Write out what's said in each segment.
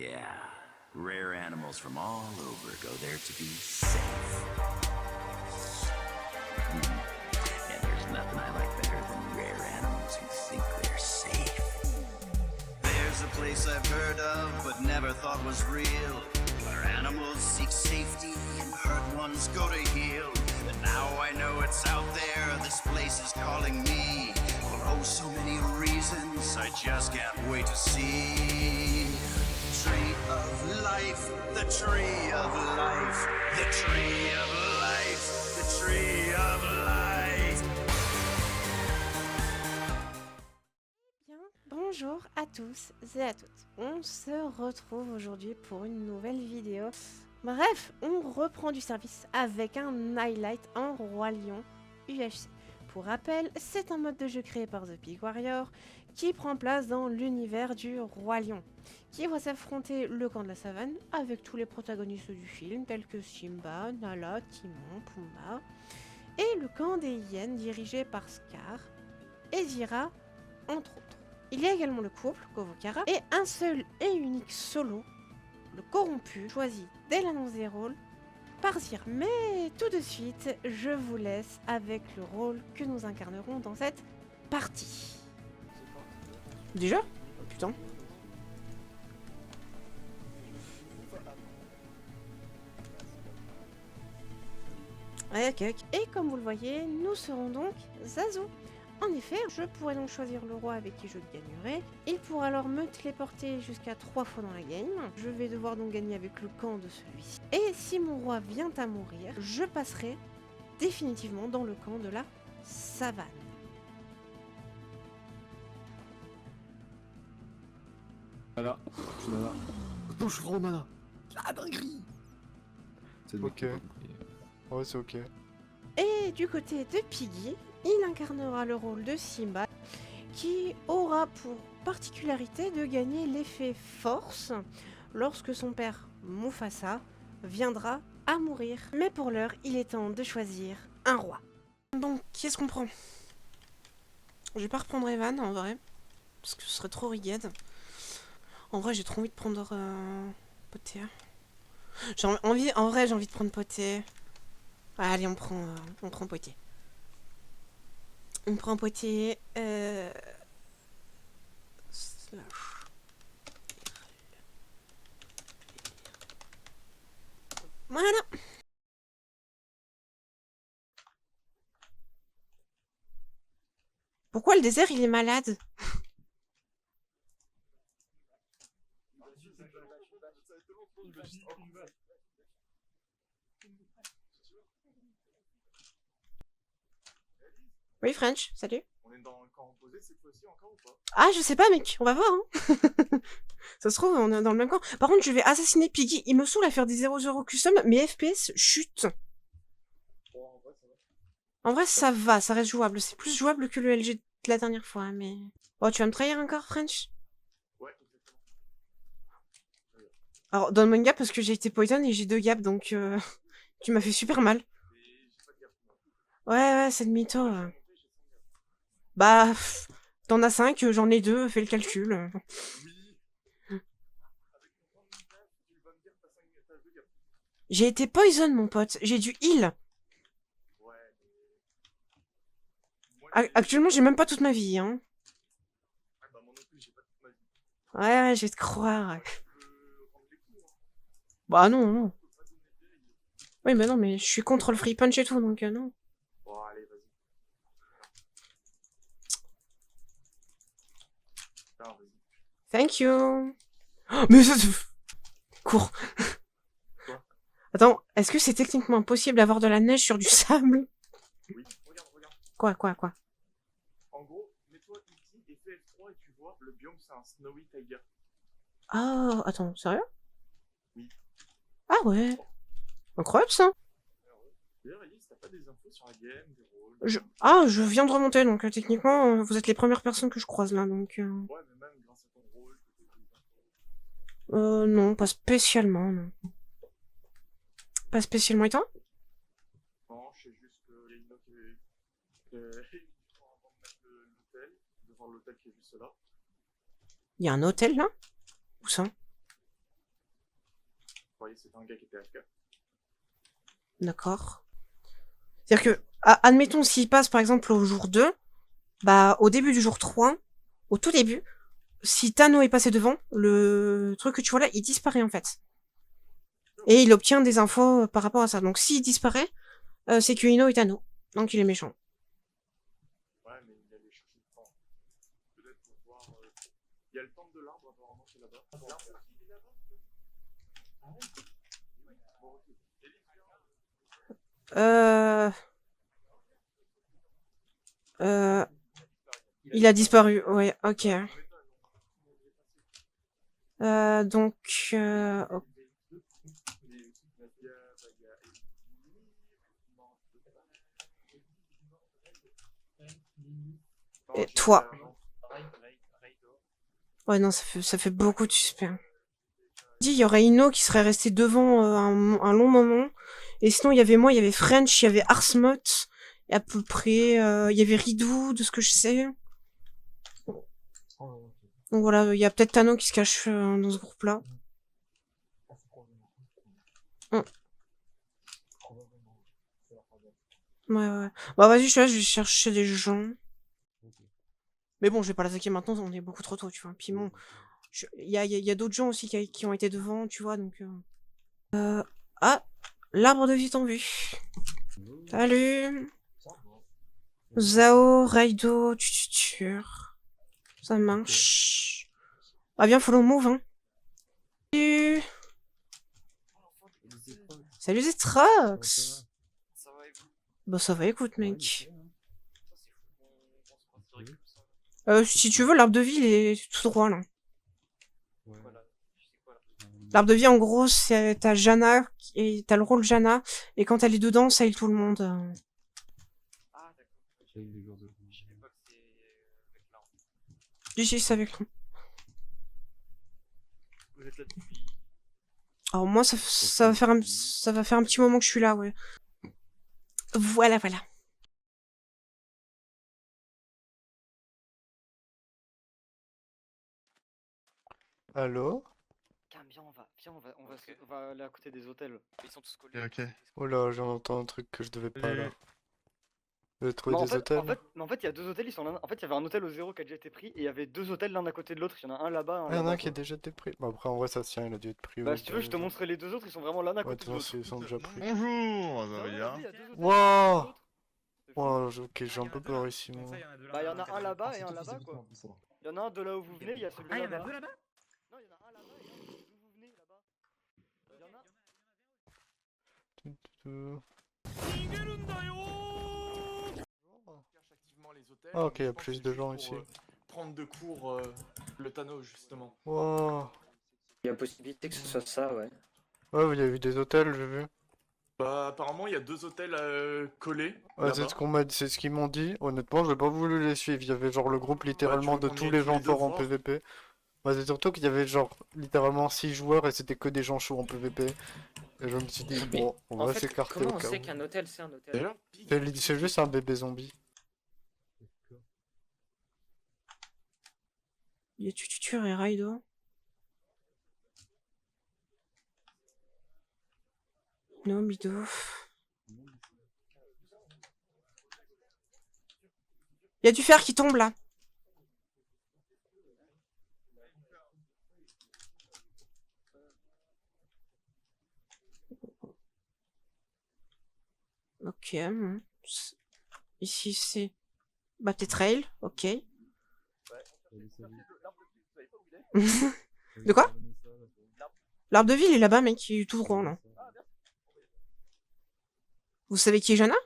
Yeah, rare animals from all over go there to be safe. And there's nothing I like better than rare animals who think they're safe. There's a place I've heard of but never thought was real, where animals seek safety and hurt ones go to heal. And now I know it's out there, this place is calling me. For oh so many reasons I just can't wait to see. Tree of life, the tree of life, the tree of life, the tree of life. Bien, bonjour à tous et à toutes. On se retrouve aujourd'hui pour une nouvelle vidéo. Bref, on reprend du service avec un highlight en Roi Lion UHC. Pour rappel, c'est un mode de jeu créé par The Pig Warrior qui prend place dans l'univers du Roi Lion, qui va s'affronter le camp de la savane avec tous les protagonistes du film tels que Simba, Nala, Timon, Pumba, et le camp des hyènes dirigé par Scar et Zira, entre autres. Il y a également le couple, Kovokara, et un seul et unique solo, le corrompu, choisi dès l'annonce des rôles par Zira. Mais tout de suite, je vous laisse avec le rôle que nous incarnerons dans cette partie. Déjà ? Oh, putain. Ouais, ok. Et comme vous le voyez, nous serons donc Zazu. En effet, je pourrais donc choisir le roi avec qui je gagnerai. Il pourra alors me téléporter jusqu'à 3 fois dans la game. Je vais devoir donc gagner avec le camp de celui-ci. Et si mon roi vient à mourir, je passerai définitivement dans le camp de la savane. Voilà, je suis nana. Non, je suis gros nana. Ah, dinguerie. C'est le mec qui a Ok. pas compris. Ouais, c'est ok. Et du côté de Piggy, il incarnera le rôle de Simba, qui aura pour particularité de gagner l'effet force lorsque son père Mufasa viendra à mourir. Mais pour l'heure, il est temps de choisir un roi. Donc, qui est-ce qu'on prend? Je vais pas reprendre Evan en vrai, parce que ce serait trop rigide. En vrai, j'ai trop envie de prendre Poté. En vrai, j'ai envie de prendre Poté. Allez, on prend Poté. On prend Poté. Slash. Voilà. Pourquoi le désert il est malade? Oui, French, salut. On est dans le camp opposé cette fois-ci encore ou pas? Ah, je sais pas, mec, on va voir. Hein. Ça se trouve, on est dans le même camp. Par contre, je vais assassiner Piggy. Il me saoule à faire des 0-0 custom, mais FPS chute. Bon, en vrai, ça va. En vrai, ça va, ça reste jouable. C'est plus jouable que le LG de la dernière fois, hein, mais... Oh, tu vas me trahir encore, French? Ouais, exactement. Alors, donne-moi une gap parce que j'ai été poison et j'ai 2 gaps, donc tu m'as fait super mal. Et j'ai pas de gap. Ouais, c'est le mytho. Bah, t'en as 5, j'en ai 2, fais le calcul. Oui. Avec ton temps de gap, tu vas me dire que t'as 2 gaps. J'ai été poison, mon pote. J'ai du heal. Ouais, mais... Moi, Actuellement, j'ai même pas toute ma vie, hein. Ah bah moi non plus, j'ai pas toute ma vie. Ouais, je vais te croire. Je peux rendre les coups, hein. Bah non. Je peux pas donner de dés. Oui, mais non, mais je suis contre le free punch et tout, donc non. Bon, allez, vas-y. Putain, vas-y. Thank you. Oh, mais ça... Cours. Quoi? Attends, est-ce que c'est techniquement possible d'avoir de la neige sur du sable? Oui, regarde. Quoi? En gros, mets-toi ici et fais F3 et tu vois, le biome c'est un snowy taiga. Oh, attends, sérieux? Oui. Ah ouais. Incroyable, ça. D'ailleurs, Elise, t'as pas des infos sur la game, des rôles? Je viens de remonter, donc techniquement, vous êtes les premières personnes que je croise là, donc... Ouais, mais même grâce à ton rôle, peut-être des infos. Non, pas spécialement, non. Pas spécialement, et toi? Non, je sais juste que les Inox avant de mettre l'hôtel, devant l'hôtel qui est juste là. Il y a un hôtel, là? Où ça? et c'était un gars qui était AFK. D'accord. C'est-à-dire que, admettons, s'il passe par exemple au jour 2, bah au début du jour 3, au tout début, si Tano est passé devant, le truc que tu vois là, il disparaît en fait. Et il obtient des infos par rapport à ça. Donc s'il disparaît, c'est que Ino est Tano. Donc il est méchant. Ouais, mais il allait chercher le temps. Peut-être pour voir. Il y a le temple de l'arbre, apparemment, c'est là-bas. L'arbre, il est là-bas. Ah ouais. Bon, ok. Élise, Il a disparu, ouais, ok. Donc, ok. Et toi? Ouais, non, ça fait beaucoup de suspect. Il y aurait Ino qui serait resté devant un long moment. Et sinon, il y avait moi, il y avait French, il y avait Arsmot. Et à peu près, il y avait Ridou, de ce que je sais. Donc voilà, il y a peut-être Tano qui se cache dans ce groupe-là. Ouais, ouais. Bah vas-y, je vais chercher des gens. Mais bon, je vais pas l'attaquer maintenant, on est beaucoup trop tôt, tu vois. Puis bon, il y a d'autres gens aussi qui ont été devant, tu vois, donc... Ah, l'arbre de vie en vue. Salut. Zao, Raido, tututur. Ça marche. Ah bien, follow move, hein. Salut. Salut Zetrox. Bah ça va, écoute, mec. Si tu veux, l'arbre de vie, il est tout droit, là. L'arbre de vie, en gros, c'est t'as Jana, et t'as le rôle Jana, et quand elle est dedans, ça heal tout le monde. Ah, d'accord. Je savais pas que c'est avec l'arbre. Si, c'est avec lui. Vous êtes là depuis. Alors moi, ça va faire un petit moment que je suis là, ouais. Voilà, voilà. Allô? Viens, on va aller à côté des hôtels. Ils sont tous collés. Ok. Oh là, j'en entends un truc que je devais pas là. Vous avez trouvé Mais des hôtels? en fait, il y a deux hôtels, ils sont l'un. En fait, il y avait un hôtel au 0 qui a déjà été pris et il y avait deux hôtels l'un à côté de l'autre. Il y en a un là-bas, un Ah, il y en a là-bas. un qui a déjà été pris. Bah après, en vrai, ça se tient, il a dû être pris. Bah, si tu veux, je te montrerai les deux autres, ils sont vraiment l'un à Ouais, côté de de toute l'autre. façon, ils sont déjà pris. Bonjour, ça va Ouais, bien? vas-y, il y a deux hôtels Wow! l'un à côté de l'autre. Wow, ok, j'ai un peu peur ici, moi. Bah, il y en a un là-bas et un là-bas, quoi. Il y en a un de là où vous venez, il y a celui Ah, il y en là-bas. a deux là-bas? Non, il y en a un là-bas et un d'où vous venez, là-bas. Il y en a. Cherche activement les hôtels. Ah, ok, il y a Je pense plus que de c'est gens juste ici. pour, prendre de court le Thanos, justement. Wow! Il y a possibilité que ce soit ça, ouais. Ouais, il y a eu des hôtels, j'ai vu. Bah, apparemment, il y a deux hôtels collés. Ouais, c'est ce qu'on m'a dit, c'est ce qu'ils m'ont dit. Honnêtement, j'ai pas voulu les suivre. Il y avait genre le groupe littéralement de tous les gens forts en PVP. Bah, c'est surtout qu'il y avait genre littéralement 6 joueurs et c'était que des gens chauds en PVP. Et je me suis dit, Mais bon, on en va fait, s'écarter comment au on cas sait où. qu'un hôtel c'est un hôtel? C'est juste un bébé zombie. Il y a Tututur et Raido. Non, Bido. Il y a du fer qui tombe là. Ok. Ici c'est... Bah peut-être Rail, ok. De quoi? L'arbre de ville est là-bas, mec, il est tout droit là. Vous savez qui est Jana?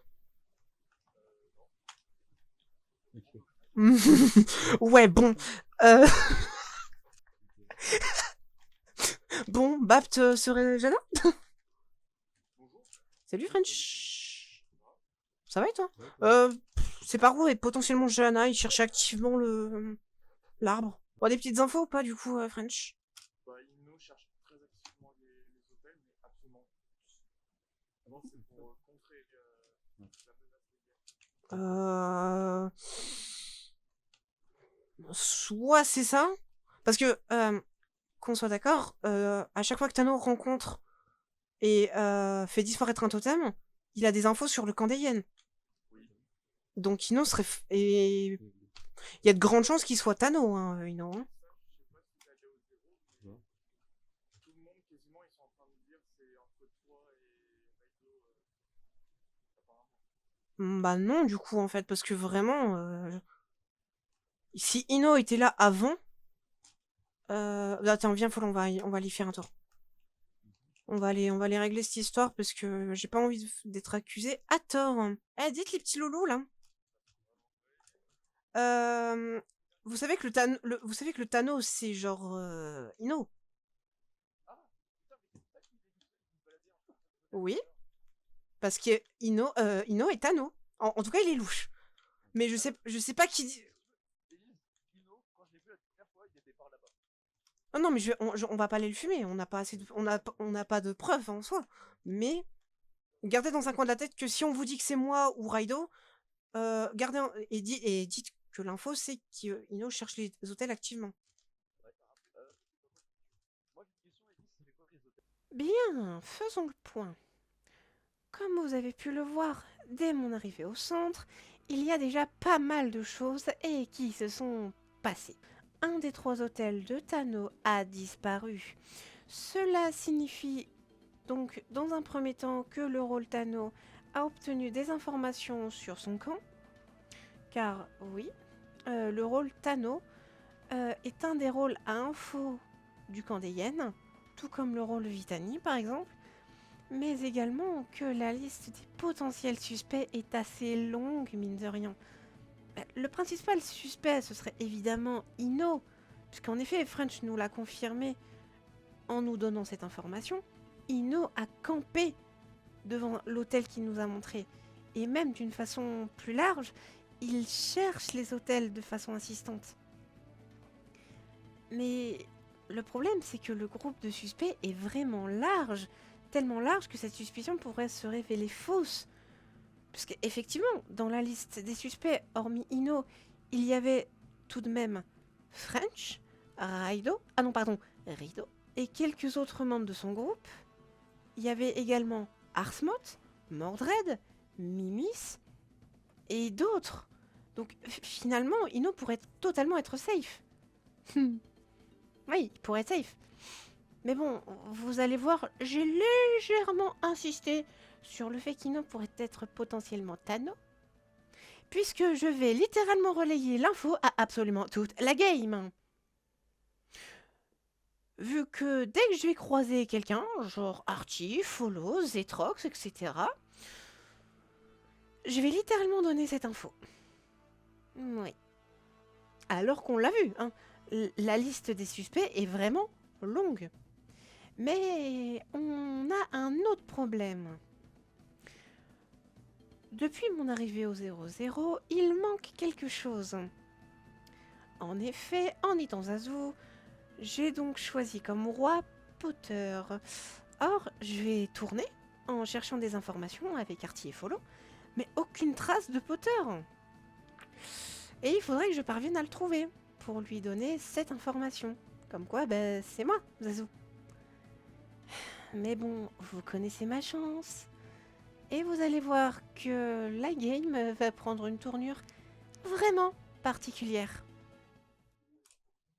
Ouais, bon. Bon, Bapt serait Jana? Salut French. Ça va et toi? C'est par où est potentiellement Jana? Il cherche activement l'arbre. Bon, des petites infos ou pas du coup, French? Bah, Inno cherche très activement les hôtels, mais absolument tous. Non, c'est pour contrer la menace des guerres. Soit c'est ça, parce que, qu'on soit d'accord, à chaque fois que Tano rencontre et fait disparaître un totem, il a des infos sur le camp des hyènes. Oui. Donc Ino serait... Et il y a de grandes chances qu'il soit Tano, hein, Ino. Hein. Ça, je sais pas si t'es allé au 0, Non. tout le monde quasiment ils sont en train de dire c'est entre toi et Raido, apparemment. Bah non, du coup, en fait, parce que vraiment... Si Ino était là avant... Attends, viens, Folo, on va aller faire un tour. On va aller régler cette histoire parce que j'ai pas envie d'être accusé à tort. Eh, dites les petits loulous, là. Vous savez que vous savez que le Thanos, c'est genre Ino. Oui, parce que Ino est Thanos. En tout cas, il est louche. Mais je sais pas qui dit. Oh non, mais on va pas aller le fumer. On n'a pas assez on n'a pas de preuves en soi. Mais gardez dans un coin de la tête que si on vous dit que c'est moi ou Raido, gardez et dites que l'info c'est qu'Ino cherche les hôtels activement. Bien, faisons le point. Comme vous avez pu le voir dès mon arrivée au centre, il y a déjà pas mal de choses et qui se sont passées. Un des 3 hôtels de Tano a disparu. Cela signifie donc dans un premier temps que le rôle Tano a obtenu des informations sur son camp. Car oui, le rôle Tano est un des rôles à info du camp des hyènes, tout comme le rôle Vitani par exemple, mais également que la liste des potentiels suspects est assez longue, mine de rien. Le principal suspect, ce serait évidemment Ino, puisqu'en effet, French nous l'a confirmé en nous donnant cette information. Ino a campé devant l'hôtel qu'il nous a montré, et même d'une façon plus large, il cherche les hôtels de façon insistante. Mais le problème, c'est que le groupe de suspects est vraiment large, tellement large que cette suspicion pourrait se révéler fausse. Parce qu'effectivement, dans la liste des suspects, hormis Ino, il y avait tout de même French, Rido, et quelques autres membres de son groupe. Il y avait également Arsmoth, Mordred, Mimis, et d'autres. Donc finalement, Ino pourrait totalement être safe. Oui, il pourrait être safe. Mais bon, vous allez voir, j'ai légèrement insisté sur le fait qu'Ino pourrait être potentiellement Tano, puisque je vais littéralement relayer l'info à absolument toute la game. Vu que dès que je vais croiser quelqu'un, genre Archie, Follow, Zetrox, etc., je vais littéralement donner cette info. Oui. Alors qu'on l'a vu, hein, la liste des suspects est vraiment longue. Mais on a un autre problème. Depuis mon arrivée au 00, il manque quelque chose. En effet, en étant Zazu, j'ai donc choisi comme roi Potter. Or, je vais tourner en cherchant des informations avec Artie et Follow, mais aucune trace de Potter. Et il faudrait que je parvienne à le trouver pour lui donner cette information. Comme quoi, ben, c'est moi, Zazu. Mais bon, vous connaissez ma chance. Et vous allez voir que la game va prendre une tournure vraiment particulière.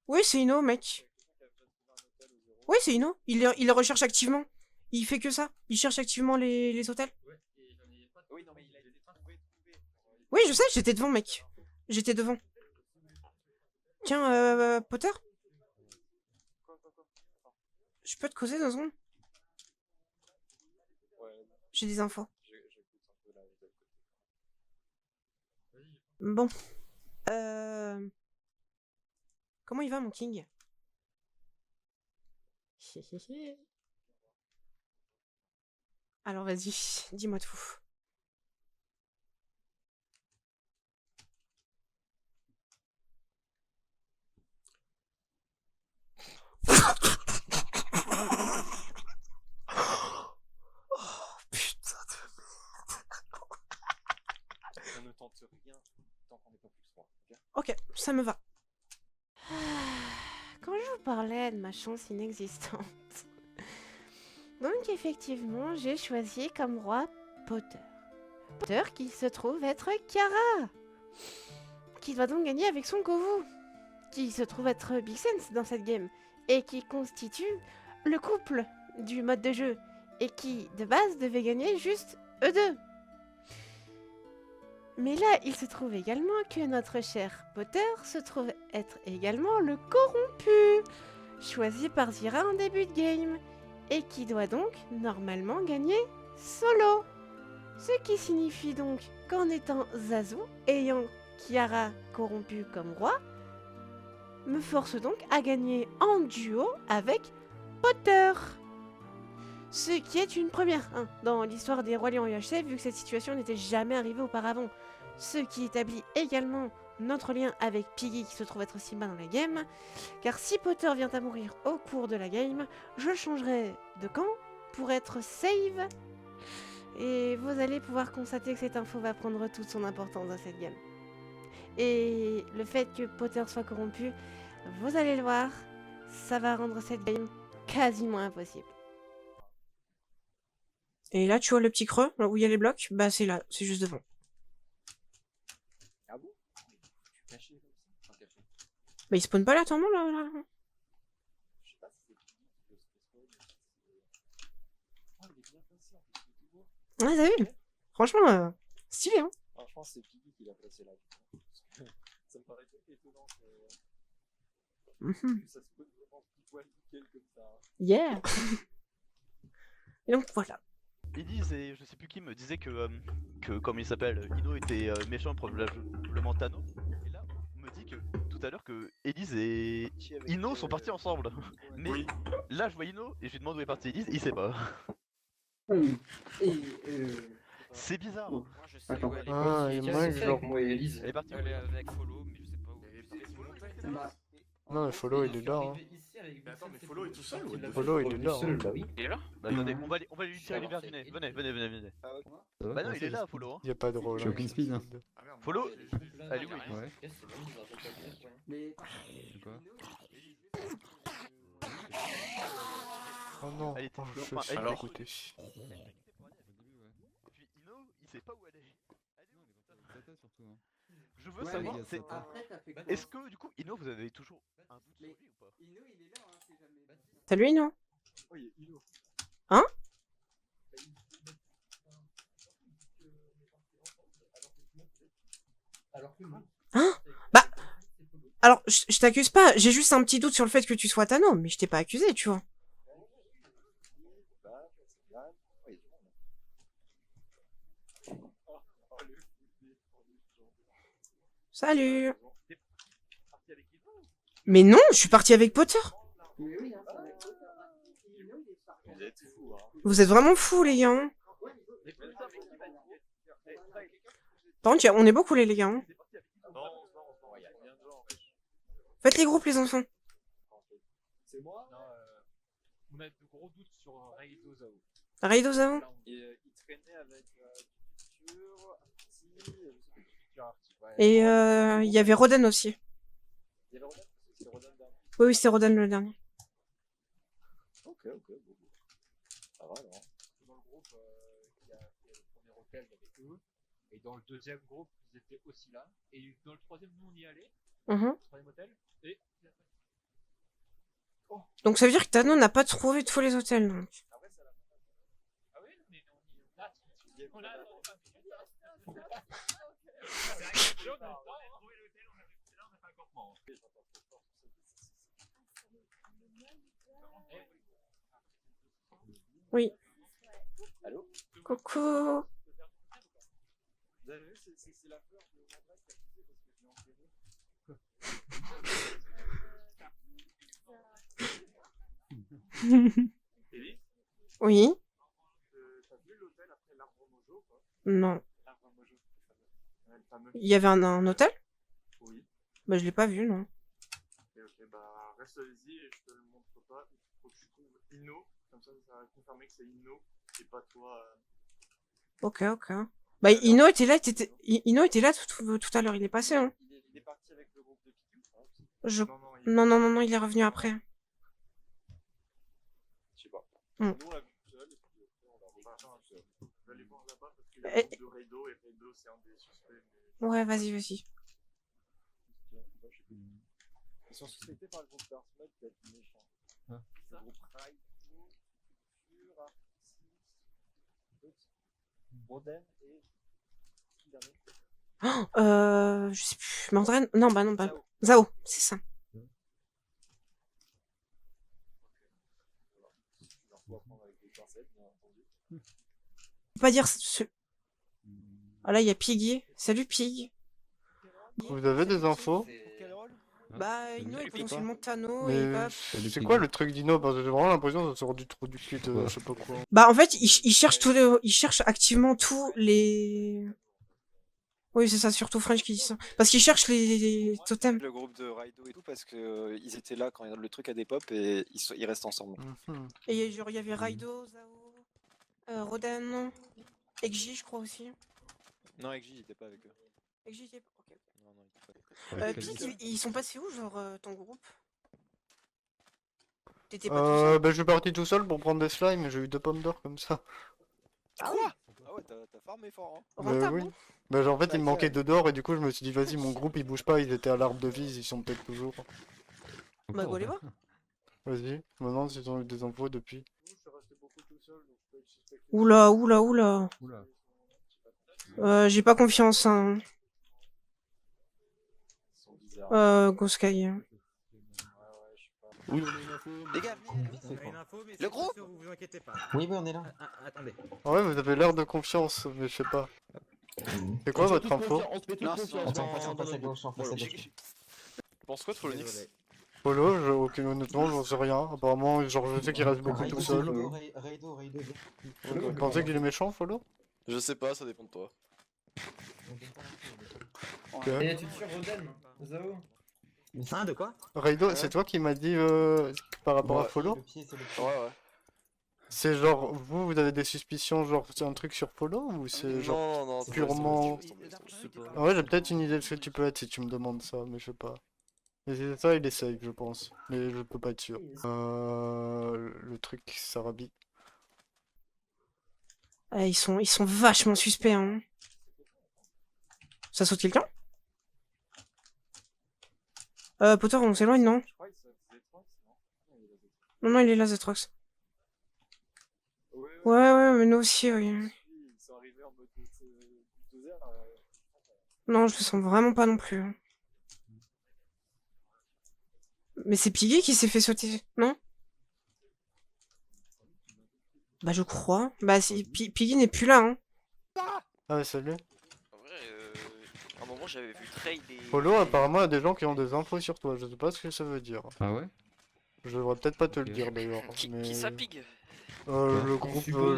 Oui, c'est Ino, mec. Oui, c'est Ino. Il le recherche activement. Il fait que ça. Il cherche activement les hôtels. Oui, je sais, j'étais devant, mec. J'étais devant. Tiens, Potter? Je peux te causer 2 secondes? J'ai des infos. Bon. Comment il va, mon king? Alors vas-y, dis-moi tout. Ça ne tente rien tant qu'on n'est pas plus que 3, ok? Ok, ça me va. Quand je vous parlais de ma chance inexistante, Donc effectivement, j'ai choisi comme roi Potter. Potter qui se trouve être Kiara, qui doit donc gagner avec son Kovu, qui se trouve être Big Sense dans cette game, et qui constitue le couple du mode de jeu, et qui, de base, devait gagner juste eux deux. Mais là, il se trouve également que notre cher Potter se trouve être également le corrompu, choisi par Zira en début de game, et qui doit donc normalement gagner solo. Ce qui signifie donc qu'en étant Zazu, ayant Kiara corrompu comme roi, me force donc à gagner en duo avec Potter. Ce qui est une première dans l'histoire des Rois Lions UHC, vu que cette situation n'était jamais arrivée auparavant. Ce qui établit également notre lien avec Piggy qui se trouve être Simba dans la game, car si Potter vient à mourir au cours de la game, je changerai de camp pour être save, et vous allez pouvoir constater que cette info va prendre toute son importance dans cette game. Et le fait que Potter soit corrompu, vous allez le voir, ça va rendre cette game quasiment impossible. Et là, tu vois le petit creux, là où il y a les blocs, bah c'est là, c'est juste devant. Ah bon? Tu cachais comme ça? Enfin, caché. Bah il spawn pas là, attends, là. Je sais pas si c'est Piggy qui peut se spawn, mais oh, il est bien placé en plus, c'est tout beau. Ouais, t'as vu? Franchement, stylé, hein. Franchement, c'est Piggy qui l'a placé là. Parce que ça me paraît étonnant que ça spawn vraiment pile poil nickel comme ça. Yeah. Et donc voilà. Ils disent, et je sais plus qui me disait que comme il s'appelle, Ino était méchant probablement Thanos. Et là, on me dit que tout à l'heure que Elise et Ino sont partis ensemble. Mais là, je vois Ino et je lui demande où est parti Elise, il sait pas. C'est bizarre. Moi je sais Attends. où elle est Ah, partie. et Tiens, moi, c'est fait genre- avec moi et Elise. Elle est partie où? Elle est avec Follow, mais je sais pas où. Non, mais Follow, il est là. Hein. Mais attends, mais Follow est tout seul ou Follow, il est là. Hein. Bah oui. Il est là? Bah attendez, on va lui tirer les verres du nez. Venez. Bah non, il est là, Follow. Hein. Y a pas de rôle. J'ai aucune speed, hein. Ah merde, Follow, moi, j'ai- elle est où Elise? Ouais. Oh non, Elle était oh, je enfin, suis elle- dégoûté. Et puis Ino, il sait pas où elle est. Je veux savoir, c'est... Est-ce que du coup, Ino, vous avez toujours un doute sur lui ou pas? Salut, non? Oh, il y a Ino. Hein? Hein? Bah, alors, je t'accuse pas, j'ai juste un petit doute sur le fait que tu sois Thanos, mais je t'ai pas accusé, tu vois. Salut. Mais non, je suis parti avec Potter. Vous êtes fous, hein. Vous êtes vraiment fous, les gars. Hein. Par contre, on est beaucoup, les gars. Hein. Non, il y a bien de gens. Faites les groupes, les enfants. C'est moi? Non, on a de gros doutes sur Raido Zao. Raido Zao. Il traînait avec Futur, Artie, ouais. Et il y avait Roden aussi. Il y avait Rodan? C'est Rodan dernier. Oui, c'est Roden le dernier. Ok, bon. Ça va alors. Dans le groupe qui a fait le premier hôtel, il y avait eux. Et dans le deuxième groupe, ils étaient aussi là. Et dans le troisième, nous on y allait. Mhm. Le troisième hôtel. Et. Donc ça veut dire que Thanos n'a pas trouvé de tous les hôtels. Donc. Après, ça l'a. Ah oui, mais on y est là. On a. C'est vrai que on a trouvé l'hôtel, on a fait là, on a fait un campement. Oui. Allô? Coucou. Vous avez vu, c'est la fleur de Mandrak qui a poussé parce que je l'ai enterré. Ellie, Oui. t'as vu l'hôtel après l'arbre mojo ou pas? Non. L'arbre mojo, le fameux. Il y avait un hôtel? Oui. Bah je l'ai pas vu, non. Ok, bah reste ici et je te le montre pas. Il faut que je trouve Ino, comme ça va confirmer que c'est Ino et pas toi. Ok. Bah Ino était là, Ino était là tout à l'heure, il est passé. Hein. Il est parti avec le groupe de Pitou, hein, aussi. Je... Non, Non, il est revenu après. Je sais pas. Hmm. Nous, on l'a vu vais aller voir là-bas parce qu'il y a Eh. le groupe de Raido et Raido c'est un des suspects. Mais... Ouais, vas-y, vas-y. Ils sont suspectés par le groupe Dartmouth d'être méchants. Ah. Le groupe Raido, Futur, Artis, Roden et... Qui dernier? Je sais plus. Mandren? Non, bah non, pas. Zao, c'est ça. Tu leur faut apprendre avec des pincettes, bien entendu. Faut pas dire ce... Ah là, il y a Piggy. Salut Pig. Vous avez des infos? Bah, Ino est potentiellement Tano et Mais pas... c'est quoi le truc d'Ino? Parce que j'ai vraiment l'impression que ça sort du trou du cul de je sais pas quoi. Bah, en fait, il cherche il cherche activement tous les... Oui, c'est ça, surtout French qui dit ça. Parce qu'il cherche les totems. Le groupe de Raido et tout, parce que ils étaient là quand le truc a des pop et ils restent ensemble. Et genre, il y avait Raido, Zao, Roden, Exji, je crois aussi. Non, Exji, il était pas avec eux. Exji, il était pas... Ok. Non, non, il était pas Pig, ils sont passés où, genre, ton groupe? T'étais pas tout seul? Bah je suis parti tout seul pour prendre des slimes et j'ai eu 2 pommes d'or comme ça. Ah ouais? Ah ouais, t'as farmé fort, hein. Bah oui. Bah genre, en fait il me manquait 2 d'or et du coup je me suis dit vas-y mon groupe il bouge pas, ils étaient à l'arbre de vie, ils y sont peut-être toujours. Bah go les voir. Vas-y, maintenant s'ils ont eu des infos depuis. Oula, oula, oula. J'ai pas confiance, hein. Goskai. Oui. Les gars, le groupe. Vous inquiétez pas. Oui, on est là. Attendez. Ouais, vous avez l'air de confiance, mais je sais pas. C'est quoi votre info? Pense quoi de Folonix? Polo, honnêtement, j'en sais rien. Apparemment, genre, je sais qu'il reste beaucoup tout seul. Vous pensez qu'il est méchant, Follow? Je sais pas, ça dépend de toi. Ok. Et tu te sur Roden, Zao? Hein, de quoi? Raido, c'est toi qui m'as dit par rapport à Follow? Ouais. C'est genre, vous avez des suspicions, genre, c'est un truc sur Follow ou c'est genre Non, purement... Ah ouais, j'ai peut-être une idée de ce que tu peux être si tu me demandes ça, mais je sais pas. Mais c'est ça, il est safe, je pense. Mais je peux pas être sûr. Le truc Sarabi. Ah, ils sont vachement suspects, hein. Ça saute quelqu'un? Potter, on s'éloigne, non? Non, il est là, Zetrox. Ouais, mais nous aussi, oui. Non, je le sens vraiment pas non plus. Mais c'est Piggy qui s'est fait sauter, non? Bah je crois. Bah Piggy n'est plus là, hein. Ah ouais, salut. En vrai, à un moment j'avais vu Trade et... Follow, apparemment, il y a des gens qui ont des infos sur toi, je sais pas ce que ça veut dire. Ah ouais? Je devrais peut-être pas te le dire d'ailleurs. Mais... Qui ça, Pig? Le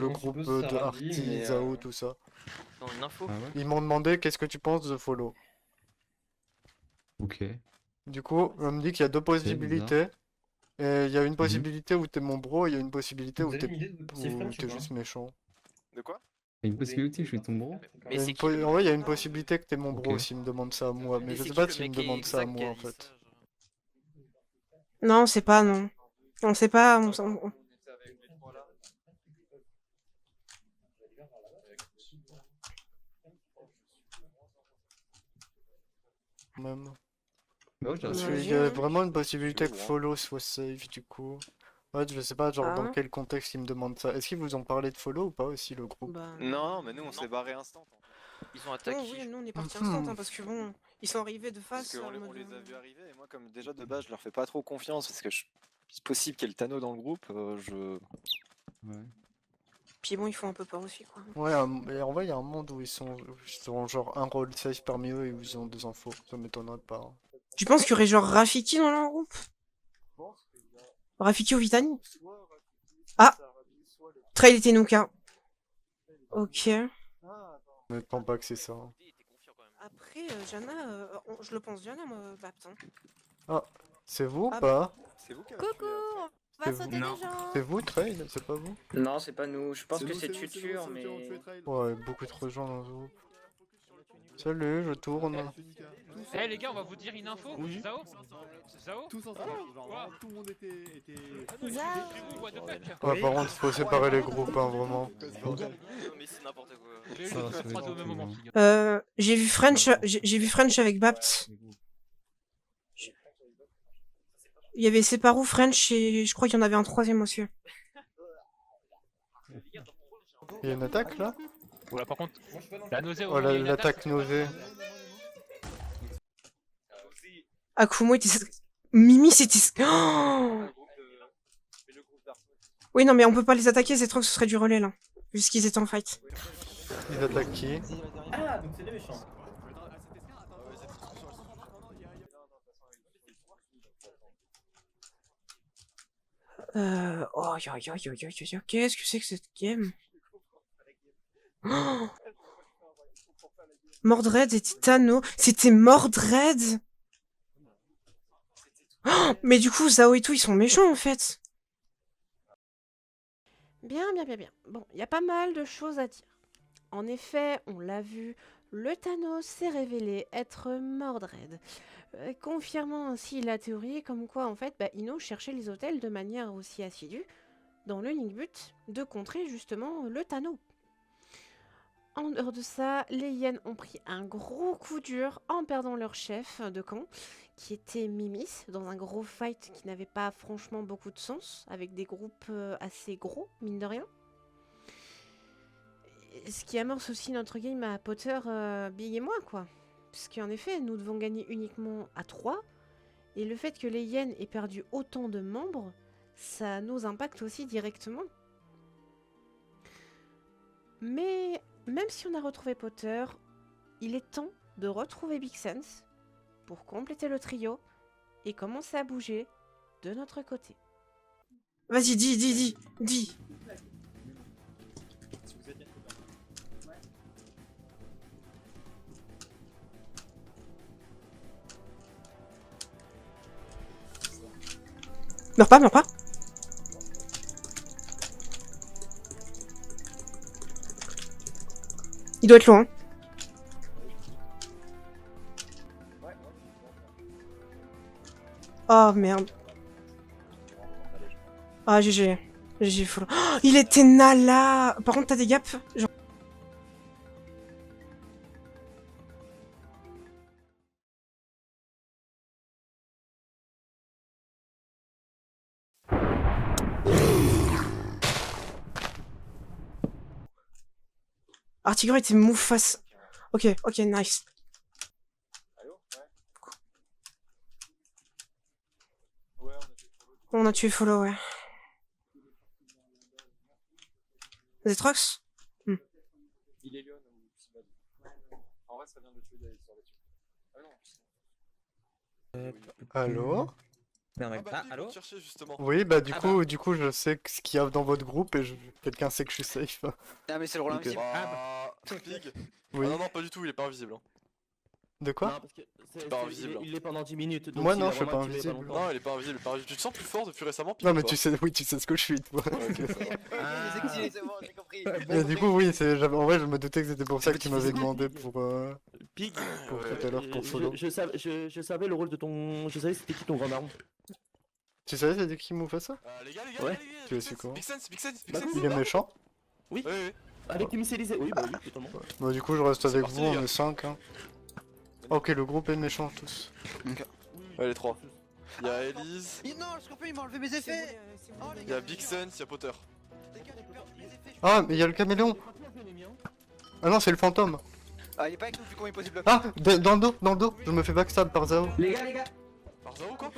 groupe de Arti, Zao, tout ça. Non, une info. Ah ouais? Ils m'ont demandé qu'est-ce que tu penses de Follow. Ok. Du coup, on me dit qu'il y a deux possibilités. Et il y a une possibilité où t'es mon bro, et il y a une possibilité où t'es juste méchant. De quoi? Il y a une possibilité, je suis ton bro? En vrai, il y a une possibilité que t'es mon bro Ok. s'il me demande ça à moi, mais je sais pas s'il me demande ça à moi en fait. Non, c'est pas, non. On sait pas, Même. Bah ouais, Parce j'ai qu'il y a vraiment une possibilité que Follow soit safe du coup. Ouais, je sais pas, genre Ah dans ouais? quel contexte ils me demandent ça. Est-ce qu'ils vous ont parlé de Follow ou pas aussi le groupe? Non, mais nous on s'est barré instant. Ils ont Non, attaqué. oui, nous on est partis instant, hein, parce que bon, ils sont arrivés de Parce face. qu'on en on mode, les a vus arriver et moi comme déjà de base je leur fais pas trop confiance parce que c'est possible qu'il y ait le Tano dans le groupe, Ouais. Puis bon, ils font un peu peur aussi, quoi. Ouais, et en vrai, il y a un monde où ils sont genre un rôle safe parmi eux et où ils ont des infos. Ça m'étonnerait pas. Hein. Tu penses qu'il y aurait genre Rafiki dans leur groupe? Rafiki ou Vitani? Ah! Trail et Tenuka. Ok. Je ne pense pas que c'est ça. Hein. Après, Jana, je le pense Jana, moi, Bapt. Hein. Ah, c'est vous ou Ah, pas? C'est vous qui Coucou, on va C'est sauter vous. des gens. C'est vous, Trade? C'est pas vous? Non, c'est pas nous. Je pense que c'est nous, Tutur, mais. Ouais, beaucoup trop de gens dans ce groupe. Salut, je tourne. Eh les gars, on va vous dire une info. Oui. Zao Zao Tous ensemble, genre, tout le monde était... What the fuck? Ouais, par contre, faut séparer les groupes, hein, vraiment. Mais c'est n'importe quoi. J'ai vu French avec Bapt. Il y avait Separou, French et je crois qu'il y en avait un troisième aussi. Il y a une attaque là? Voilà, par contre, la nausée. Oh, l'attaque nausée. Akumo était... Mimi c'était... Oh oui non mais on peut pas les attaquer, ces trucs ce serait du relais là. Puisqu'ils étaient en fight. Ils attaquent qui? Ah, donc c'est les méchants. Oh qu'est-ce que c'est que cette game? Oh Mordred et Titano, c'était Mordred. Oh mais du coup Zao et tout ils sont méchants en fait. Bien. Bon, il y a pas mal de choses à dire. En effet, on l'a vu, le Thanos s'est révélé être Mordred, confirmant ainsi la théorie comme quoi en fait Ino cherchait les hôtels de manière aussi assidue, dans l'unique but de contrer justement le Thanos. En dehors de ça, les hyènes ont pris un gros coup dur en perdant leur chef de camp, qui était Mimis, dans un gros fight qui n'avait pas franchement beaucoup de sens, avec des groupes assez gros, mine de rien. Ce qui amorce aussi notre game à Potter, Big et moi, quoi. Puisqu'en effet, nous devons gagner uniquement à 3, et le fait que les hyènes aient perdu autant de membres, ça nous impacte aussi directement. Mais même si on a retrouvé Potter, il est temps de retrouver Big Sense pour compléter le trio et commencer à bouger de notre côté. Vas-y, dis. Meurs pas. Il doit être loin. Oh merde. Ah GG. GG full. Oh, il était nala. Par contre t'as des gaps genre... Artigor était move face. Ok, nice. On a tué Follow, ouais. Zetrox? Il est Lyon ou Sibad. En vrai, ça vient de tuer des histoires là-dessus. Ah non. Allô? Allô? Chercher justement. Oui, du coup, je sais ce qu'il y a dans votre groupe et quelqu'un sait que je suis safe. Ah, mais c'est le rôle Ok. invisible. Pig. Oui. Ah non, pas du tout, il est pas invisible. Hein. De quoi? Non, parce que Il est pas invisible. il l'est pendant 10 minutes. Donc Moi, s'il non, a je suis vraiment pas activé invisible. longtemps. Non, il est pas invisible. Tu te sens plus fort depuis récemment, Pig? Non, ou mais pas tu sais ce que je suis, toi. C'est bon, j'ai compris. Mais du coup, oui, en vrai, je me doutais que c'était pour ça que tu m'avais demandé pour Pig. pour tout à l'heure, pour Follow. Je savais le rôle de ton. Je savais c'était qui ton grand arme. Tu savais c'était qui m'a fait ça? Les gars, Ouais. Tu l'as su comment? Big Sense. Il est méchant? Oui. Oui. Avec Miss oui, bah oui, totalement. Bah du coup, je reste avec parti, vous, les on gars. est 5. Hein. Ok, le groupe est méchant tous. Ouais, les 3. Il y a Elise, Non, le scorpion il m'a enlevé mes effets. Oh, les il y a gars, Big Sense, il y a Potter. les gars, j'ai perdu mes effets. Ah, mais il y a le caméléon! Ah non, c'est le fantôme! Ah, il est pas avec nous vu qu'on est possible. Ah! Dans le dos, je me fais backstab par Zao. Les gars. Par Zao quoi?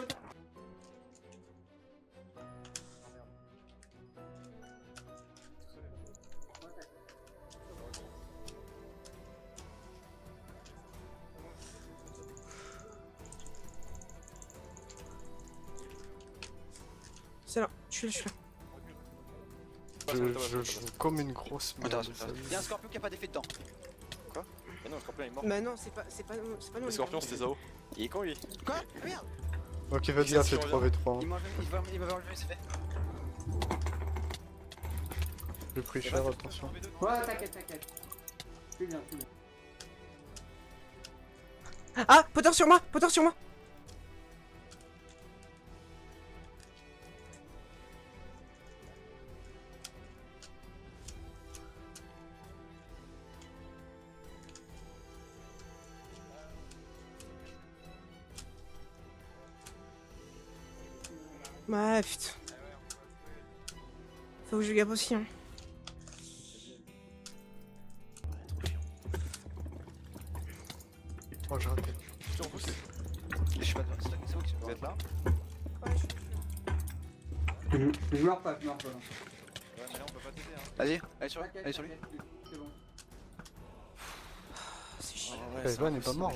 C'est là, je suis là. Je joue comme une grosse merde. Il y a un scorpion qui a pas d'effet dedans. Quoi? Mais non, le scorpion est mort. Bah non, c'est pas nous. Le scorpion c'était Zao. Il est con lui? Quoi? Ah, merde. Ok, vas-y, là, c'est 3v3. Il m'avait enlevé mes effets. J'ai pris cher, attention. Ouais, t'inquiète. Plus bien. Ah, Potter sur moi, Potter sur moi. Ouais, putain. Faut que je gape aussi, hein. Oh, j'ai raté. Je suis pas c'est vous qui vous êtes là? Je meurs pas, je meurs pas. Ouais, mais là on peut pas t'aider, hein. Allez sur lui, allez sur lui. C'est bon. C'est chiant. Evan n'est pas mort.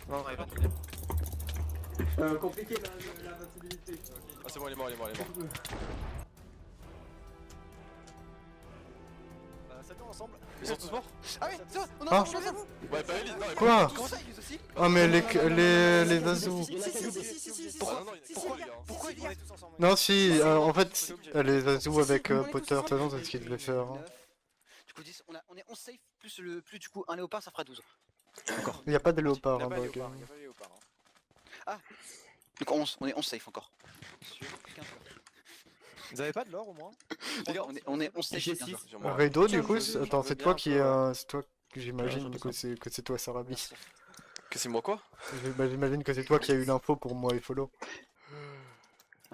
Non, il va pas Compliqué la possibilité. Ah, c'est bon, il est mort. Ça tourne ensemble. Ils sont tous morts? Ah oui, c'est vrai, on Ah. a changé vous. Ouais, pas Elise, non, Quoi? Comment ça, ils aussi? Ah, mais les azous. Si. Pourquoi ils sont tous ensemble? Non, si, en fait, les azous avec Potter, de toute façon, c'est ce qu'ils devaient faire. Hein. Du coup 10, on est 11 safe, plus du coup un léopard ça fera 12. Il n'y a pas de léopard Il y a hein, pas dans de le game. léopard, Ah. Donc 11, on est 11 safe encore. Vous avez pas de l'or au moins? Les gars, on est 11 safe. J'ai 15. six. Redo, du coup, attends, c'est toi qui est. C'est toi que j'imagine, du coup, que c'est toi, Sarabi. Que c'est moi quoi? J'imagine que c'est toi qui as eu l'info pour moi et Follow.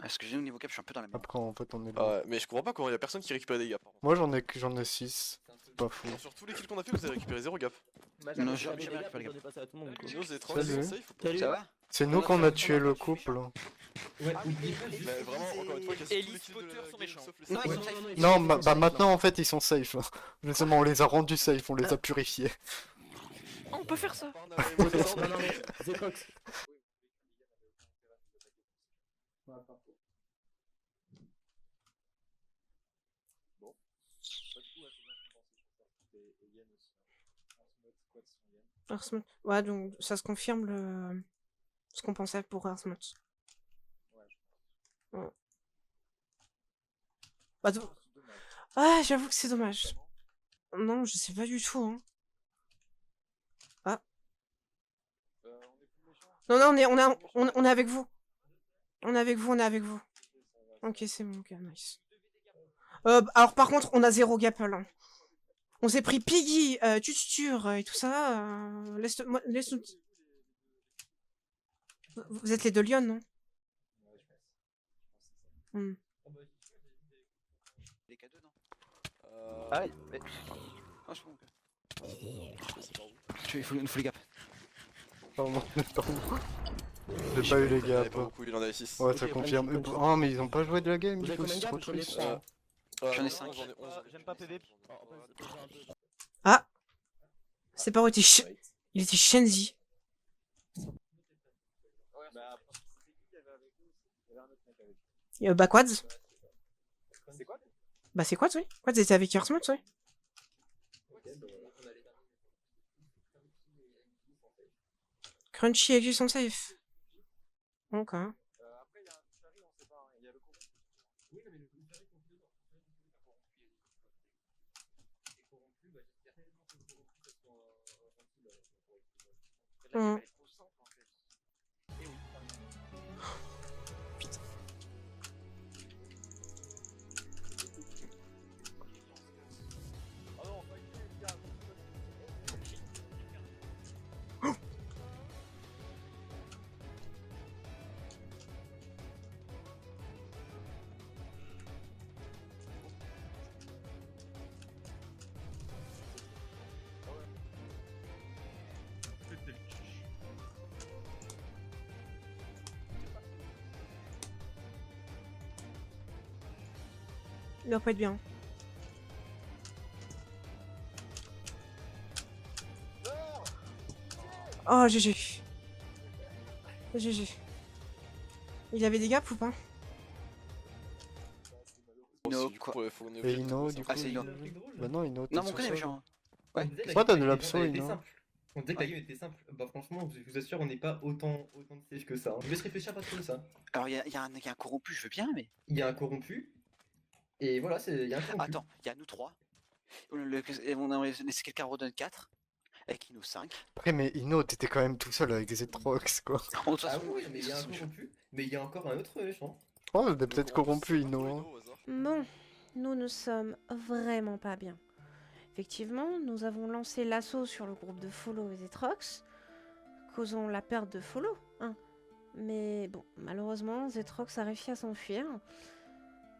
Est-ce que j'ai au niveau cap, je suis un peu dans la merde. Après, en fait, on est Ah là. ouais, mais je comprends pas comment il y a personne qui récupère des gaps. Moi, j'en ai 6. C'est pas fou. Sur tous les kills qu'on a fait, vous avez récupéré 0 gap. Non, j'ai récupéré les gars. Nous, vous êtes tranquille, Salut. safe ou pas? Salut. Ça va? C'est nous qu'on a tué le couple. Ouais, oublie pas. Mais vraiment, encore une fois, casse tous les kills de la game, sauf les Non, safe. ils sont safe. Non, bah maintenant, en fait, ils sont safe. Justement, on les a rendus safe, on les a purifiés. On peut faire ça. Non, mais Zetrox. Earthmut. Ouais, donc ça se confirme le... ce qu'on pensait pour Earthmut. Ouais. Bah, ah, j'avoue que c'est dommage. Non, je sais pas du tout. Hein. Ah. Non, on est avec vous. On est avec vous. Ok, c'est bon, ok, nice. Alors par contre, on a 0 gapple. Hein. On s'est pris Piggy, Tutstur et tout ça. Laisse-nous... Vous êtes les deux lions, non? Les K2, non? Ah, mais. Ah, je pense que. Il faut les gaps. Pardon, j'ai pas eu les Il y en avait gaps. pas beaucoup, il en avait 6. Ouais, ça confirme. Oh, mais ils ont pas joué de la game, du coup, c'est trop triste. J'en ai 5. J'aime pas PV. Ah. C'est pas où il était Shenzi. Bah Quads. Bah c'est Quads, oui. Quads était avec Earthmut, oui. Crunchy et Gus sont safe. Ok. Il doit pas être bien. Oh, GG. GG. Il avait des gaps ou pas? Ino, quoi. Et Ino, du coup. Ah, c'est Ino. Bah non, Ino, t'es Non, mais on tout connaît seul. les gens. Ouais. Toi, t'as de l'abso, Ino. On disait que la game était simple. Bah franchement, je vous assure, on n'est pas autant de stage que ça. Je vais se réfléchir pas trop de ça. Alors il y a un corrompu, je veux bien, mais. Il y a un corrompu. Et voilà, il y a un corrompu. Attends, il y a nous trois. On a laissé quelqu'un redonne 4. Avec Ino 5. Après, mais Ino, t'étais quand même tout seul avec des Etrox, quoi. En toute Ah façon, oui, mais il y a un corrompu. Mais il y a encore un autre méchant. Je pense que t'es peut-être corrompu, Ino. Hein. Bon, nous ne sommes vraiment pas bien. Effectivement, nous avons lancé l'assaut sur le groupe de Follow et Zetrox, causant la perte de Follow. Hein. Mais bon, malheureusement, Zetrox a réussi à s'enfuir,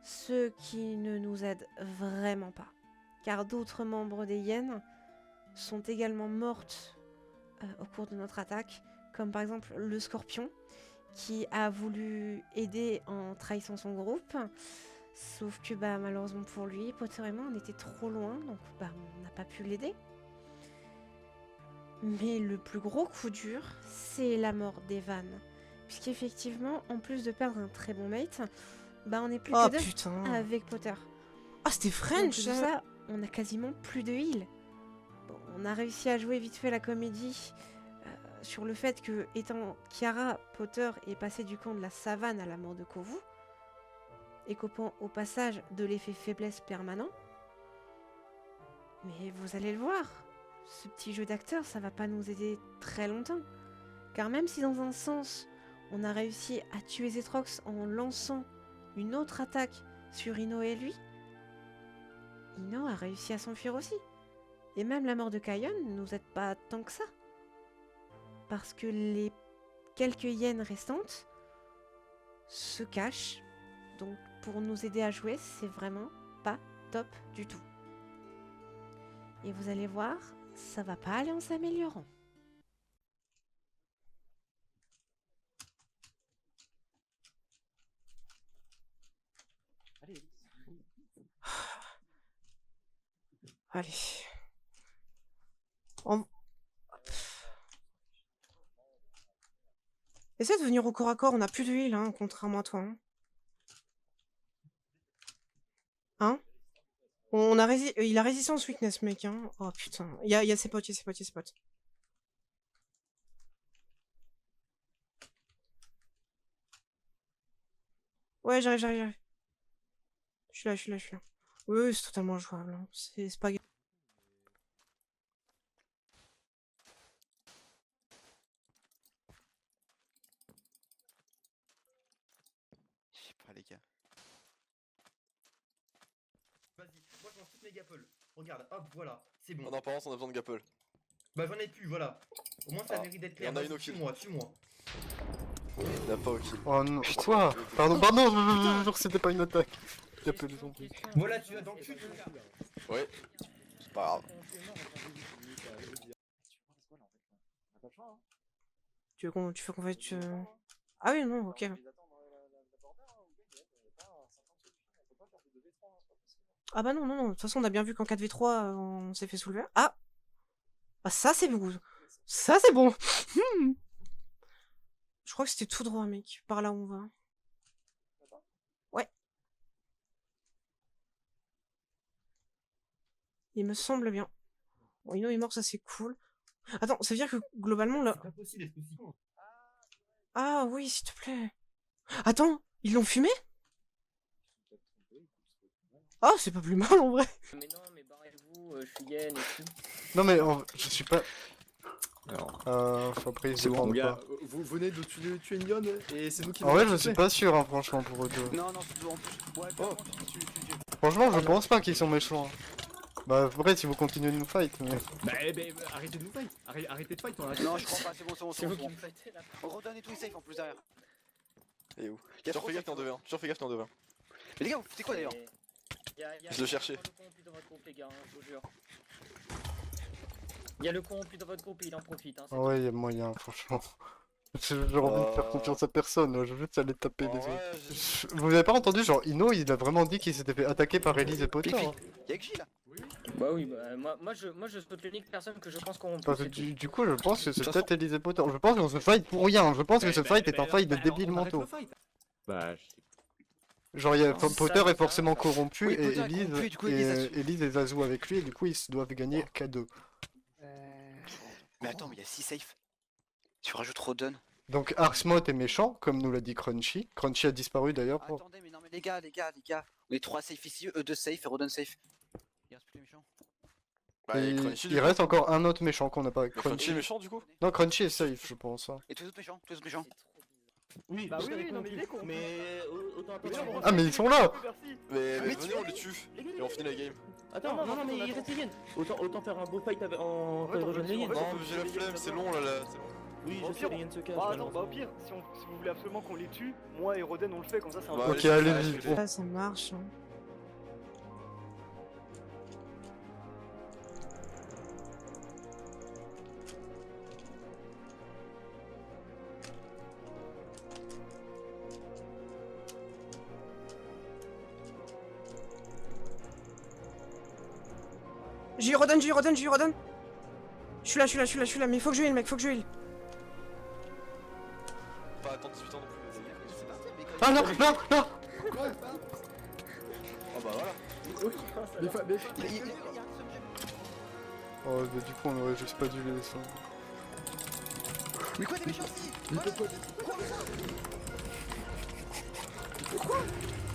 ce qui ne nous aide vraiment pas. Car d'autres membres des Hyènes sont également mortes au cours de notre attaque, comme par exemple le Scorpion, qui a voulu aider en trahissant son groupe, sauf que bah, malheureusement pour lui, Potter et moi on était trop loin, donc bah, on n'a pas pu l'aider. Mais le plus gros coup dur, c'est la mort d'Evan, puisqu'effectivement, en plus de perdre un très bon mate, bah on n'est plus Oh, que deux putain. avec Potter. Ah, c'était En French, plus de ça, on a quasiment plus de heal. Bon, on a réussi à jouer vite fait la comédie sur le fait que, étant Kiara, Potter est passé du camp de la savane à la mort de Kovu, écopant au passage de l'effet faiblesse permanent. Mais vous allez le voir, ce petit jeu d'acteur, ça va pas nous aider très longtemps. Car même si dans un sens, on a réussi à tuer Zetrox en lançant une autre attaque sur Ino et lui, Ino a réussi à s'enfuir aussi. Et même la mort de Kayon ne nous aide pas tant que ça. Parce que les quelques hyènes restantes se cachent. Donc pour nous aider à jouer, c'est vraiment pas top du tout. Et vous allez voir, ça va pas aller en s'améliorant. Allez. En... Essaie de venir au corps à corps, on a plus de heal, hein, contrairement à toi. Hein, on a il a résistance weakness, mec. Hein. Oh putain, il y a ses potes, il y a ses potes, il y a ses potes. Ouais, j'arrive. Je suis là. Oui, c'est totalement jouable. Hein. C'est pas... Je sais pas, les gars. Vas-y, moi je lance toutes mes gapels. Regarde, hop, voilà, c'est bon. En apparence, on a besoin de gapel. Bah j'en ai plus, voilà. Au moins ça Ah, mérite d'être il y clair. en a Vas-y, une au kill. Tue-moi. Il n'a pas au kill. Oh non, quoi? Pardon, je jure que c'était pas une attaque. Y'a peu de zombies. Voilà, tu l'as dans le cul. Ouais, c'est pas grave. Tu veux qu'on fasse... Ah oui, non, ok. Ah bah non, de toute façon on a bien vu qu'en 4v3 on s'est fait soulever. Ah, ça c'est bon. Ça c'est bon. Je crois que c'était tout droit, mec, par là où on va. Ouais. Il me semble bien. Bon, Ino est mort, ça c'est cool. Attends, ça veut dire que globalement là... C'est pas possible d'être aussi con. Ah oui, s'il te plaît. Attends, ils l'ont fumé? Ah, c'est pas plus mal en vrai. Mais non, mais barrez-vous, je suis Yen et tout. Non mais je suis pas... Fabrice, C'est je bon, parle gars, pas. vous venez de tuer une lionne et c'est nous qui En vrai, je l'avons suis tué. pas sûr, hein, franchement, pour eux deux. Non, c'est en plus. Ouais, Oh. Franchement, je pense pas qu'ils sont méchants. Hein. Bah, après, si vous continuez de nous fight, mais... Bah, arrêtez de nous fight. Arrêtez de fight, on a... Non, je crois pas, c'est bon. C'est vous qui me fightez là. On redonne et tout, safe en plus derrière. Et où? Toujours fais gaffe, t'es en 2v1. Toujours fais gaffe, t'es en 2v1. Mais les gars, vous foutez quoi d'ailleurs? Je le cherchais. Il y a le corrompu dans votre groupe, les gars, hein, je vous jure. Il y a le corrompu dans votre groupe et il en profite. Hein, Ah ouais, y'a moyen, franchement. J'ai envie de faire confiance à personne, je veux juste aller taper les autres. Vous avez pas entendu, genre, Ino, il a vraiment dit qu'il s'était fait attaquer par Elise et Potter. Hein. Y'a que J là? Bah oui, bah moi je saute l'unique personne que je pense qu'on peut. Parce que du coup, je pense que c'est peut-être Elise et Potter. Je pense qu'on se fight pour rien. Je pense que ce fight est un fight de débiles mentaux. Bah, Genre, Potter ça, est forcément corrompu Oui, et Potter est corrompu, du coup, Elise a su. Elise et Zazu avec lui, et du coup, ils doivent gagner K2. Mais attends, mais y'a 6 safe. Tu rajoutes Rodon. Donc, Arsmot est méchant, comme nous l'a dit Crunchy. Crunchy a disparu d'ailleurs. Attendez, mais non, mais les gars. On est 3 safe ici, eux 2 safe et Rodon safe. Il reste plus les méchants. Bah, Et et Crunchy, il du coup. reste encore un autre méchant qu'on n'a pas. Crunchy est méchant, du coup? Non, Crunchy est safe, je pense. hein. Et tous les autres méchants, tous les autres méchants. Oui, Bah je oui, suis oui, avec non, mon mais il cul. est con. Mais autant Mais attendre. non, Ah, mais ils sont là! Mais mais venez, on les tue. Et on finit la game. Attends, Non, non, non, mais on il attend. reste Yen. Autant faire un beau fight avec, en fait, on rejoignant peut- les en Yen. fait, Non, j'ai la flemme, c'est long là, c'est long. Oui, Au je sais, pire, les Yen se cachent. bah attends, bah au malheureusement. pire, si vous voulez absolument qu'on les tue, moi et Roden on le fait, comme ça c'est un Bah, peu... Ok, allez, allez-y. fais-les. Ah, ça marche. hein. J'y redonne. Je suis là, mais il faut que je heal, mec, faut que je heal. Pas attendre 18 ans non plus. Ah non, non, non! Ah bah voilà. Oh, bah du coup, on aurait juste pas dû les laisser. Mais quoi, des méchants aussi?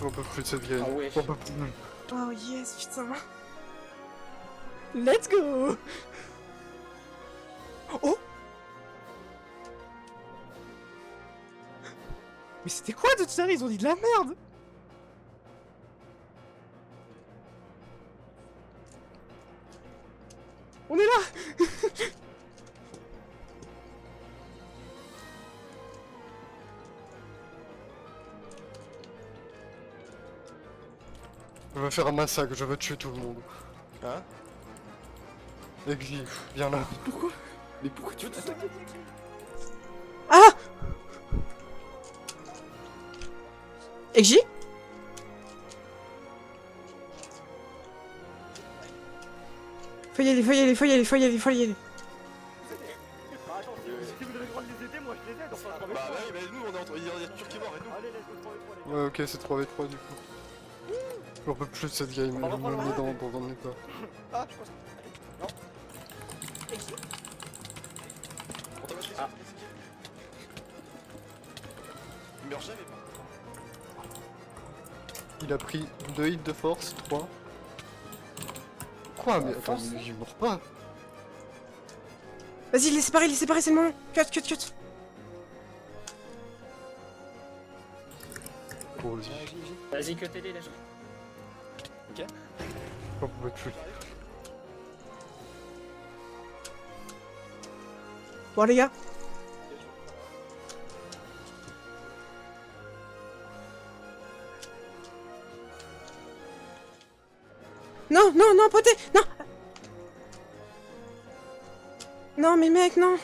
On peut plus de cette game. Ah ouais. On peut plus. Oh yes, putain. Let's go. Oh. Mais c'était quoi de ça? Ils ont dit de la merde. On est là. Je veux faire un massacre, je veux tuer tout le monde. Hein? Exi, viens là. Pourquoi? Mais pourquoi tu fais ça? Ah. Exi? Faut y aller. Bah attends, si vous avez le droit de les aider, moi je les aide, enfin 3v3. Bah oui, mais nous, on est entre. Il y a Turc qui est mort et nous. Allez, let's go 3v3 les gars. Ouais, ok, c'est 3v3 du coup. J'en peux plus de cette game, elle me met dans un état. Ah, je pense. Non. On t'a battu. Ah. Il meurt jamais, pas. Il a pris 2 hits de force, 3. Quoi? Mais attends, mais il meurt pas. Vas-y, il est séparé, c'est le moment. Cut. Oh, vas-y. Vas-y, que t'aider les gens. Ok. J'en peux plus. Bon les gars. Non, poté, non. Non mais mec, non.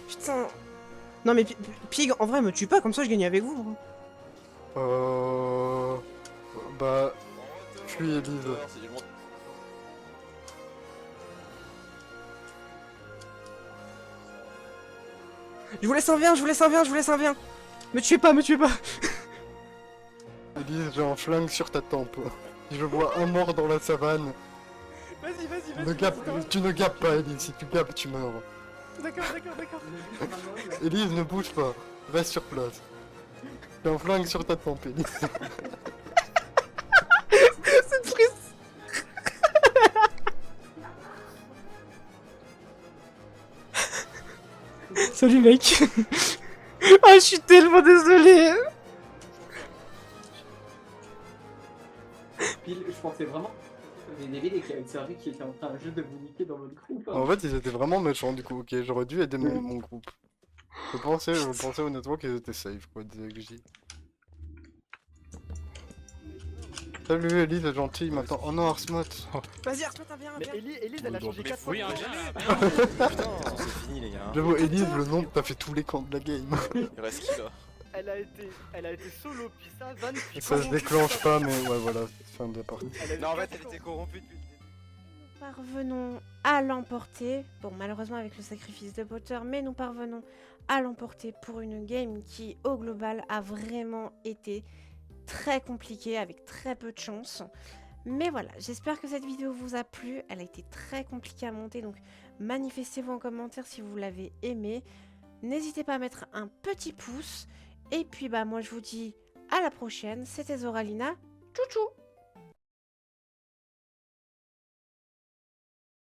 Putain. Non mais Pig, en vrai, me tue pas, comme ça je gagne avec vous. Bah... Puis Elise. Je vous laisse un bien. Me tuez pas. Elise, j'ai un flingue sur ta tempe. Si je vois un mort dans la savane... Vas-y. Tu ne gappes pas, Elise. Si tu gappes, tu meurs. D'accord. Elise, ne bouge pas. Reste sur place. J'ai un flingue sur ta tempe, Elise. C'est triste. Salut mec. Ah, je suis tellement désolé. Pile, je pensais vraiment que les Neville et qu'il y avait une servi qui était en train juste de vous niquer dans votre groupe. En fait, ils étaient vraiment méchants du coup, ok, j'aurais dû aider mon groupe. Je pensais honnêtement qu'ils étaient safe, quoi, des XJ. Salut Elise, c'est gentil, maintenant. Oh non, Arsmot. Oh. Vas-y, Arsmot, viens. Mais Elise, elle a changé 4 fois. Oui, un Putain, c'est fini, les gars. J'avoue, Elise, le nom, t'as fait tous les camps de la game. Il reste qui là? Elle a été solo, puis ça, Van, puis Ça se déclenche pas, mais ouais, voilà, fin de la partie. Non, en fait, elle était corrompue depuis le début. Nous parvenons à l'emporter. Bon, malheureusement avec le sacrifice de Potter, mais nous parvenons à l'emporter pour une game qui, au global, a vraiment été très compliquée, avec très peu de chance. Mais voilà, j'espère que cette vidéo vous a plu. Elle a été très compliquée à monter, donc manifestez-vous en commentaire si vous l'avez aimée. N'hésitez pas à mettre un petit pouce. Et puis, bah, moi, je vous dis à la prochaine. C'était Zoralina. Tchou tchou!